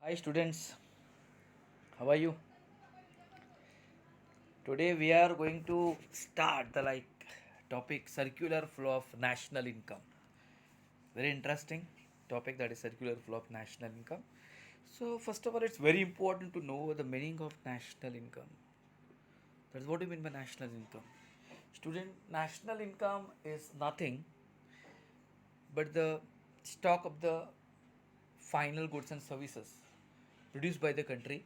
Hi students, how are you? Today we are going to start the topic circular flow of national income. Very interesting topic, that is circular flow of national income. So first of all, it's very important to know the meaning of national income. That's what do you mean by national income? Student, national income is nothing but the stock of the final goods and services produced by the country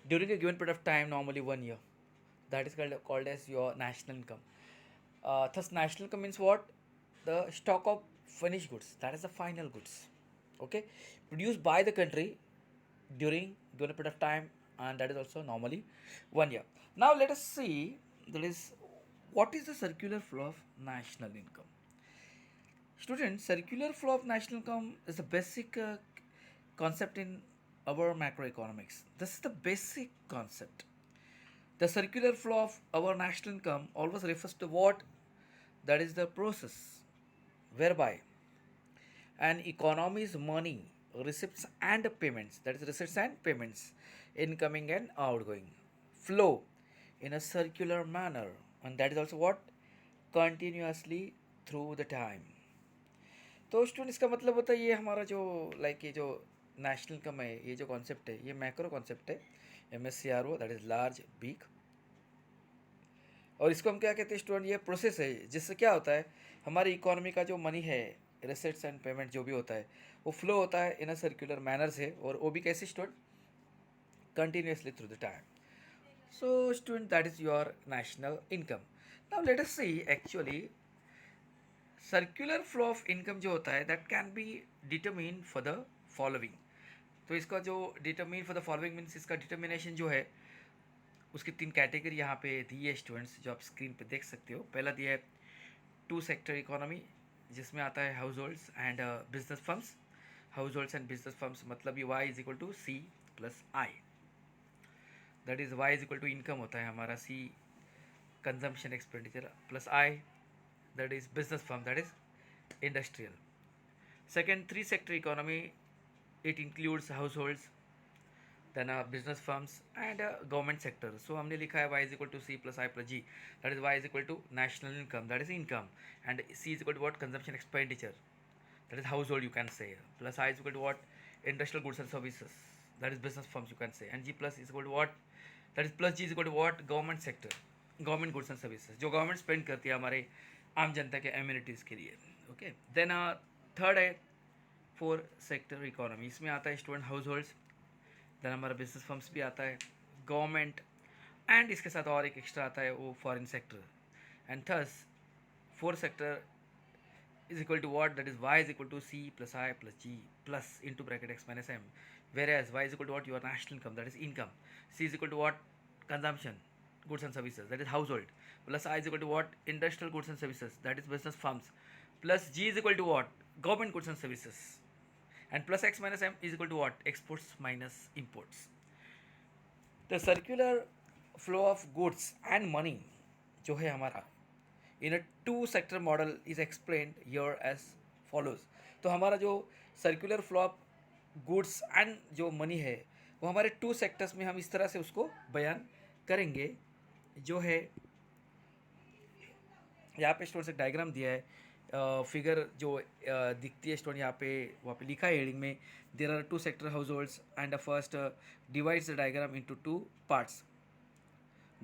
during a given period of time, normally 1 year. That is called as your national income. Thus, national income means what? The stock of finished goods, that is the final goods, okay, produced by the country during given period of time, and that is also normally 1 year. Now, let us see that is what is the circular flow of national income. Students, circular flow of national income is the basic concept in our macroeconomics. This is the basic concept. The circular flow of our national income always refers to what? That is the process whereby an economy's money, receipts and payments, that is receipts and payments, incoming and outgoing, flow in a circular manner, and that is also what? Continuously through the time. तो student इसका मतलब होता है ये हमारा जो ये जो नेशनल इनकम है, ये जो कॉन्सेप्ट है, ये मैक्रो कॉन्सेप्ट है, MSCRO, that is large big. और इसको हम क्या कहते हैं स्टूडेंट? ये प्रोसेस है जिससे क्या होता है, हमारी इकोनॉमी का जो मनी है, रेसेट्स एंड पेमेंट जो भी होता है, वो फ्लो होता है इन अ सर्कुलर मैनर से, और वो भी कैसे student? Continuously through the time. So student, that is your national income. Now let us see actually circular flow of income जो होता है, that can be determined for the following. तो इसका जो determine for the following means, इसका determination जो है उसकी 3 कैटेगरी यहाँ पे दी है स्टूडेंट्स, जो आप स्क्रीन पे देख सकते हो. पहला दिया है टू सेक्टर इकोनॉमी, जिसमें आता है households and business firms. Households and business firms मतलब ये Y is equal to C plus I, that is Y is equal to income होता है हमारा, C consumption expenditure plus I, that is business firm, that is industrial. Second, three sector economy, it includes households, then business firms and government sector. So हमने लिखा है y is equal to c plus I plus g, that is y is equal to national income, that is income, and c is equal to what? Consumption expenditure, that is household you can say, plus I is equal to what? Industrial goods and services, that is business firms you can say, and g plus is equal to what? That is plus g is equal to what? Government sector, government goods and services, जो government spend करती है हमारे आम जनता के amenities के लिए. Okay, then third है four sector economy, इसमें आता है स्टूडेंट हाउस होल्ड्स, देन हमारा बिजनेस फर्म्स भी आता है, गवर्नमेंट, एंड इसके साथ और एक एक्स्ट्रा आता है वो foreign sector. And thus four sector is equal to what? That is y is equal to c plus I plus g plus into bracket x minus m, whereas y is equal to what? Your national income, that is income. C is equal to what? Consumption goods and services, that is household, plus I is equal to what? Industrial goods and services, that is business firms, plus g is equal to what? Government goods and services, and plus x minus m is equal to what? Exports minus imports. The circular flow of goods and money जो है हमारा in a two sector model is explained here as follows. तो हमारा जो circular flow of goods and जो money है, वो हमारे टू सेक्टर्स में हम इस तरह से उसको बयान करेंगे, जो है यहाँ पे स्टूडेंट्स एक डायग्राम दिया है, फिगर जो दिखती है स्टूडेंट यहाँ पे, वहाँ पे लिखा है हेडिंग में, there are two sector households and the first divides the diagram into two parts.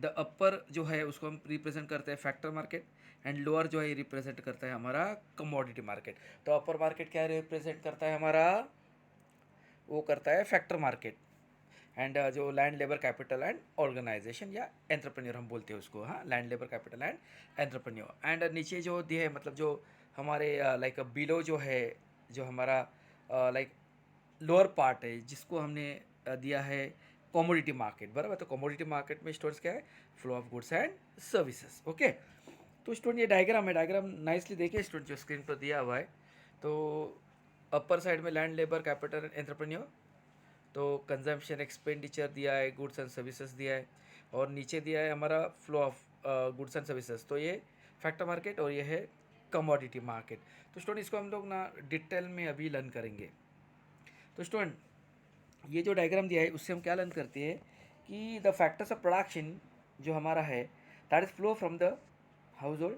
The upper जो है उसको हम रिप्रेजेंट करते हैं फैक्टर मार्केट, एंड लोअर जो है रिप्रेजेंट करता है हमारा कमोडिटी मार्केट. तो अपर मार्केट क्या रिप्रेजेंट करता है हमारा? वो करता है फैक्टर मार्केट, एंड जो land labour capital and organisation या एंटरप्रेन्योर हम बोलते हैं उसको, हाँ, land labour capital and entrepreneur. And नीचे जो दिए है मतलब जो हमारे लाइक बिलो जो है, जो हमारा लाइक लोअर पार्ट है, जिसको हमने दिया है कमोडिटी मार्केट, बराबर. तो कमोडिटी मार्केट में स्टूडेंट्स क्या है? Flow of goods and services. Okay, तो स्टूडेंट ये डायग्राम है, डायग्राम नाइसली देखिए स्टूडेंट जो स्क्रीन पर दिया हुआ है. तो अपर साइड में लैंड लेबर कैपिटल एंटरप्रेन्योर, तो कंजम्पशन एक्सपेंडिचर दिया है, गुड्स एंड सर्विसेज दिया है, और नीचे दिया है हमारा flow of goods and services. तो ये फैक्टर मार्केट और ये है कमोडिटी मार्केट. तो स्टूडेंट इसको हम लोग ना डिटेल में अभी लर्न करेंगे. तो स्टूडेंट ये जो डायग्राम दिया है उससे हम क्या लर्न करते हैं कि द फैक्टर्स ऑफ प्रोडक्शन जो हमारा है that is flow from the household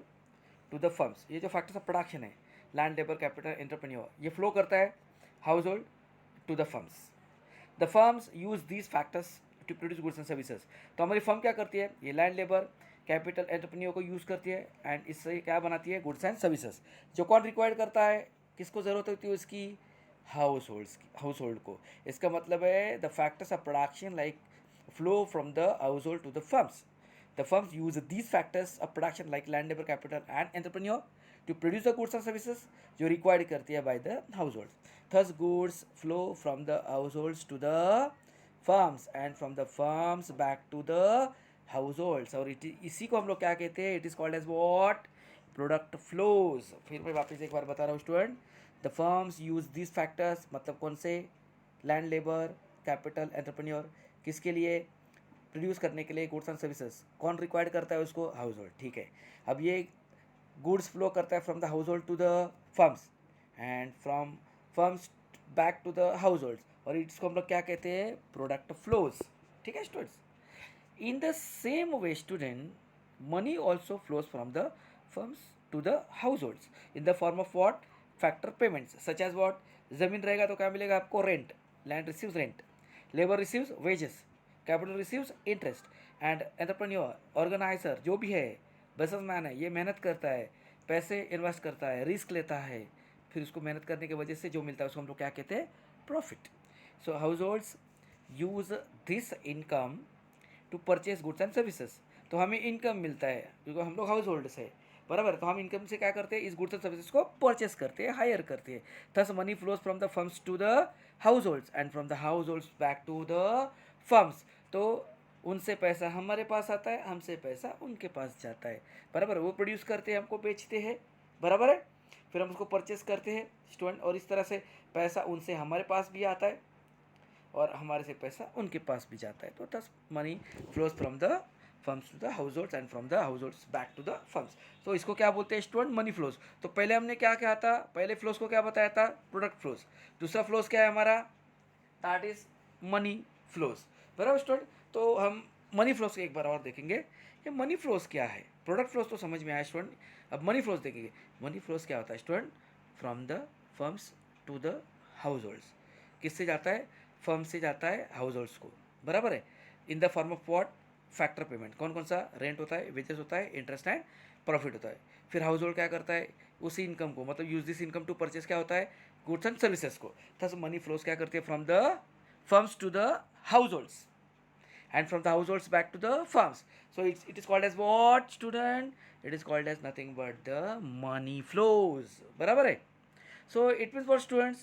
to the firms. ये जो फैक्टर्स ऑफ प्रोडक्शन है, लैंड, लेबर, कैपिटल, एंटरप्रेन्योर, ये फ्लो करता है household to the firms. The firms use these factors to produce goods and services. तो हमारी firm क्या करती है, ये लैंड, लेबर, कैपिटल, एंटरप्रेन्योर को यूज़ करती है एंड इससे क्या बनाती है, गुड्स एंड सर्विसेज। जो कौन रिक्वायर्ड करता है, किसको ज़रूरत होती है उसकी, हाउस होल्ड को। इसका मतलब है the factors of production like flow from the household to the firms. The firms use these factors of production like land, labor, capital and entrepreneur to produce the goods and services जो required करती है by the households. Thus goods flow from the households to the firms and from the firms back to the households। और इसी को हम लोग क्या कहते हैं, it is called as what, product flows। फिर मैं वापस एक बार बता रहा हूँ student, the firms use these factors मतलब कौन से, लैंड, लेबर, कैपिटल, एंटरप्रेन्योर, किसके लिए, प्रोड्यूस करने के लिए गुड्स एंड सर्विसेज। कौन रिक्वायर्ड करता है उसको, हाउस होल्ड। ठीक है, अब ये गुड्स फ्लो करता है from the household to the firms and from firms back to the household, और इसको हम लोग क्या कहते हैं, प्रोडक्ट फ्लोज। ठीक है students, in the same way student, money also flows from the firms to the households in the form of what, factor payments such as what, ज़मीन रहेगा तो क्या मिलेगा आपको, rent, land receives rent, labour receives wages, capital receives interest and entrepreneur, organiser जो भी है, businessman है, ये मेहनत करता है, पैसे इन्वेस्ट करता है, रिस्क लेता है, फिर उसको मेहनत करने की वजह से जो मिलता है उसको हम लोग क्या कहते हैं, profit. So households use this income to purchase goods and services. तो हमें इनकम मिलता है क्योंकि हम लोग हाउस होल्ड से, बराबर। तो हम इनकम से क्या करते हैं, इस गुड्स एंड सर्विसेज को परचेस करते हैं, हायर करते हैं। Thus money flows from the firms to the households and from the households back to the firms. तो उनसे पैसा हमारे पास आता है, हमसे पैसा उनके पास जाता है, बराबर। वो प्रोड्यूस करते हैं, हमको बेचते हैं, बराबर है, फिर हम उसको परचेस करते हैं स्टूडेंट, और इस तरह से पैसा उनसे हमारे पास भी आता है और हमारे से पैसा उनके पास भी जाता है। तो thus money flows from the firms to the households and from the households back to the firms. तो इसको क्या बोलते हैं स्टूडेंट, मनी फ्लोज। तो पहले हमने क्या क्या था, पहले फ्लोज को क्या बताया था, प्रोडक्ट फ्लोज। दूसरा फ्लोज क्या है हमारा, दैट इज मनी फ्लोज, बराबर स्टूडेंट। तो हम मनी फ्लोज को एक बार और देखेंगे, ये मनी फ्लोज क्या है। प्रोडक्ट फ्लोज तो समझ में आया स्टूडेंट, अब मनी फ्लोज देखेंगे। मनी फ्लोज क्या होता है student, from the firms to the households, किससे जाता है, फर्म से जाता है हाउस होल्ड्स को, बराबर है, इन the form of what, factor payment. कौन कौन सा, रेंट होता है, वेजेस होता है, इंटरेस्ट एंड प्रॉफिट होता है। फिर हाउस होल्ड क्या करता है, उसी इनकम को, मतलब use this income to purchase क्या होता है, गुड्स एंड सर्विसेज को। थस मनी फ्लोज क्या करती है, from the firms to the households and from the households back to the farms. So it is called as what student, it is called as nothing but the money flows, बराबर है। So it means what students,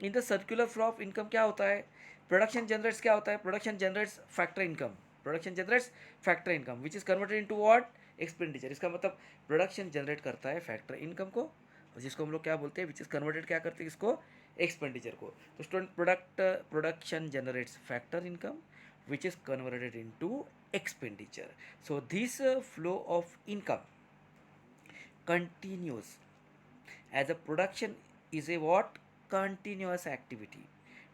in the circular flow of income क्या होता है, production generates क्या होता है, production generates factor income, production generates factor income which is converted into what, expenditure। इसका मतलब production generate करता है factor income को, जिसको हम लोग क्या बोलते हैं, which is converted क्या करते हैं इसको, एक्सपेंडिचर को। तो student production generates factor income which is converted into expenditure. So this flow of income continues as a production is a what, continuous activity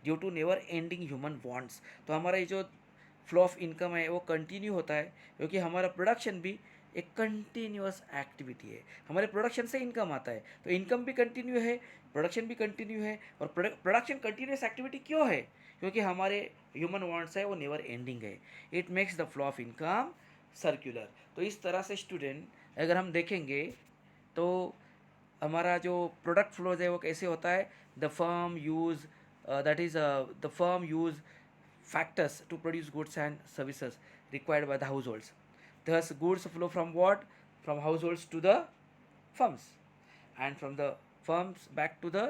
due to never ending human wants। तो हमारा ये जो flow of income है वो continue होता है क्योंकि हमारा प्रोडक्शन भी एक कंटिन्यूस एक्टिविटी है। हमारे प्रोडक्शन से इनकम आता है, तो इनकम भी कंटिन्यू है, प्रोडक्शन भी कंटिन्यू है। और प्रोडक्शन कंटिन्यूस एक्टिविटी क्यों है, क्योंकि हमारे ह्यूमन वांट्स है वो नेवर एंडिंग है। It makes the flow of income circular. तो इस तरह से स्टूडेंट अगर हम देखेंगे तो हमारा जो प्रोडक्ट फ्लोज है वो कैसे होता है, the firm use that is the firm use factors to produce goods and services required by the households. Thus goods flow from what, from households to the firms and from the firms back to the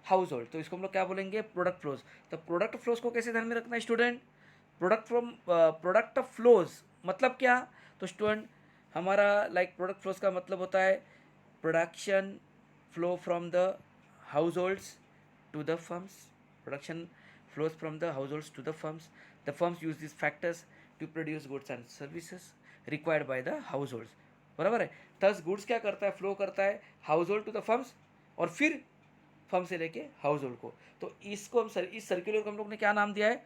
household। तो इसको हम लोग क्या बोलेंगे, product flows. तो product flows को कैसे ध्यान में रखना है स्टूडेंट, प्रोडक्ट फ्लोज मतलब क्या, तो स्टूडेंट हमारा लाइक प्रोडक्ट फ्लोज का मतलब होता है production flow from the households to the firms, production flows from the households to the firms. The firms use these factors to produce goods and services required by the households, बराबर है। thus goods क्या करता है, flow करता है household to the firms और फिर firm से लेके हाउस होल्ड को। तो इसको हम इस सर्कुलर को हम लोग ने क्या नाम दिया है,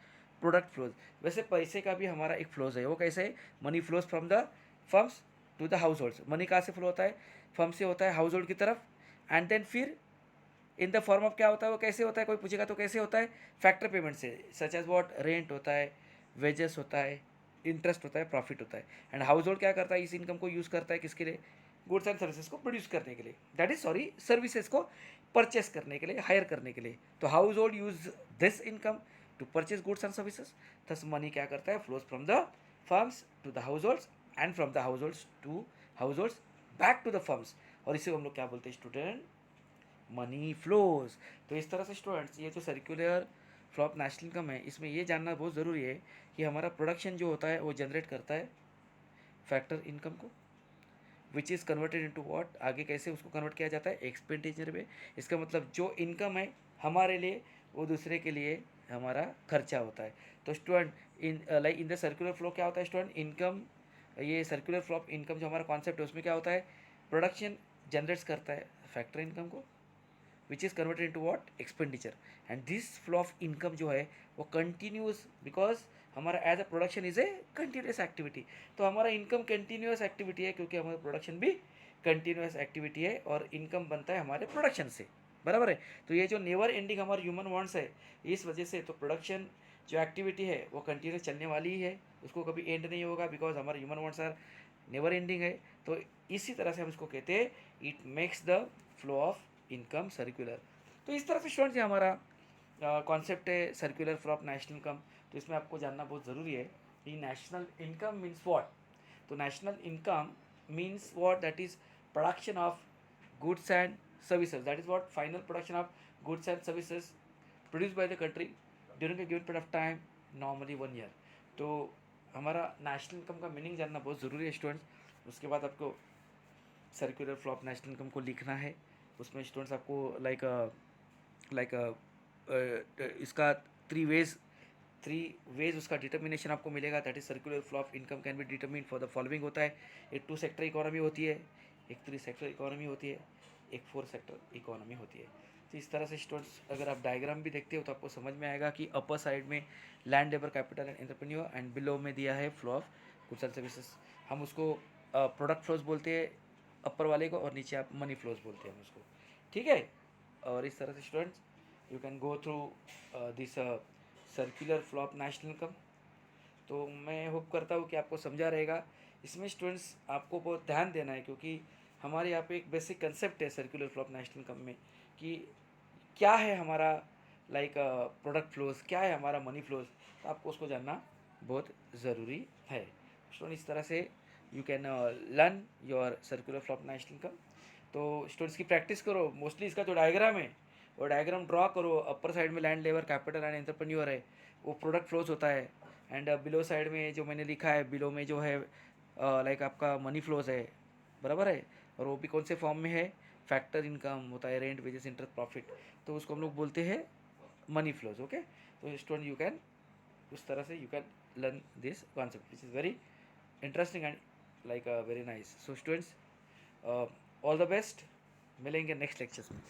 प्रोडक्ट फ्लोज। वैसे पैसे का भी हमारा एक फ्लोज है, वो कैसे है, money flows from the firms to the households. Money कहाँ से फ्लो होता है, फर्म से होता है हाउस होल्ड की तरफ, एंड देन फिर इन द फॉर्म ऑफ क्या होता है, वो कैसे होता है, कोई पूछेगा तो कैसे होता है, फैक्टर पेमेंट से, सच एज वॉट, रेंट होता है, वेजेस होता है, इंटरेस्ट होता है, प्रॉफिट होता है। एंड हाउस होल्ड क्या करता है, इस इनकम को यूज़ करता है किसके लिए, गुड्स एंड सर्विसेज को प्रोड्यूस करने के लिए, दैट इज सॉरी सर्विसेज को परचेस करने के लिए, हायर करने के लिए। तो household use this income to purchase goods and services. Thus money क्या करता है, flows from the firms to the households and from the households to households back to the firms. और इसे हम लोग क्या बोलते हैं स्टूडेंट, मनी फ्लोज। तो इस तरह से स्टूडेंट्स ये जो circular flow of national income है, इसमें ये जानना बहुत ज़रूरी है कि हमारा प्रोडक्शन जो होता है वो जनरेट करता है फैक्टर इनकम को, which is converted into what, आगे कैसे उसको कन्वर्ट किया जाता है, एक्सपेंडिचर में। इसका मतलब जो इनकम है हमारे लिए, वो दूसरे के लिए हमारा खर्चा होता है। तो student in like in the circular flow क्या होता है स्टूडेंट, इनकम, ये सर्कुलर फ्लो ऑफ इनकम जो हमारा कॉन्सेप्ट है उसमें क्या होता है, प्रोडक्शन जनरेट्स करता है फैक्टर इनकम को, which is converted into what, expenditure. And this flow of income जो है वो कंटिन्यूस, बिकॉज हमारा as a production is a continuous activity. तो हमारा इनकम कंटिन्यूस एक्टिविटी है, क्योंकि हमारा प्रोडक्शन भी कंटिन्यूस एक्टिविटी है और इनकम बनता है हमारे प्रोडक्शन से, बराबर है। तो ये जो नेवर एंडिंग हमारे ह्यूमन वांट्स है, इस वजह से तो प्रोडक्शन जो एक्टिविटी है वो कंटिन्यूस चलने वाली ही है, उसको कभी एंड नहीं होगा, बिकॉज हमारे human wants are never ending है। तो इसी तरह से हम इसको कहते हैं, it makes the flow of income circular. तो इस तरह से स्टूडेंट्स ये हमारा कॉन्सेप्ट है circular flow of national income. तो इसमें आपको जानना बहुत ज़रूरी है कि नेशनल इनकम मीन्स व्हाट। तो national income means what, that is production of goods and services, that is what, final production of goods and services produced by the country during a given period of time, normally 1 year। तो हमारा national income का meaning जानना बहुत ज़रूरी है students. उसके बाद आपको circular flow of national income को लिखना है। उसमें स्टूडेंट्स आपको लाइक इसका थ्री वेज उसका डिटर्मिनेशन आपको मिलेगा, that is circular flow of income can be determine for the following होता है। एक 2 सेक्टर इकोनॉमी होती है, एक 3 सेक्टर इकोनॉमी होती है, एक 4 सेक्टर इकोनॉमी होती है। तो इस तरह से स्टूडेंट्स अगर आप डायग्राम भी देखते हो तो आपको समझ में आएगा कि अपर साइड में land, labour, capital and entrepreneur, and below में दिया है flow of goods and services. हम उसको प्रोडक्ट फ्लोज बोलते हैं अपर वाले को, और नीचे आप मनी फ्लोज बोलते हैं हम उसको, ठीक है। और इस तरह से students you can go through this circular flow of national income. तो मैं होप करता हूँ कि आपको समझा रहेगा। इसमें स्टूडेंट्स आपको बहुत ध्यान देना है, क्योंकि हमारे यहाँ पे एक बेसिक कंसेप्ट है circular flow of national income में कि क्या है हमारा प्रोडक्ट फ्लोज, क्या है हमारा मनी फ्लोज। तो आपको उसको जानना बहुत ज़रूरी है स्टूडेंट। इस तरह से you can learn your circular flow of national income. तो स्टूडेंट्स की प्रैक्टिस करो, मोस्टली इसका जो डायग्राम है वो डायग्राम ड्रॉ करो। अपर साइड में land, labour, capital and entrepreneur है, वो प्रोडक्ट फ्लोज होता है। एंड बिलो साइड में जो मैंने लिखा है, बिलो में जो है आपका मनी फ्लोज है, बराबर है। और वो भी कौन से फॉर्म में है, फैक्टर इनकम होता है, रेंट, वेजेस, इंटरेस्ट, प्रॉफिट। तो उसको हम लोग बोलते हैं मनी फ्लोज, ओके। तो स्टूडेंट यू कैन उस तरह से you can learn this concept which is very interesting and very nice. So students all the best, मिलेंगे नेक्स्ट लेक्चर्स में।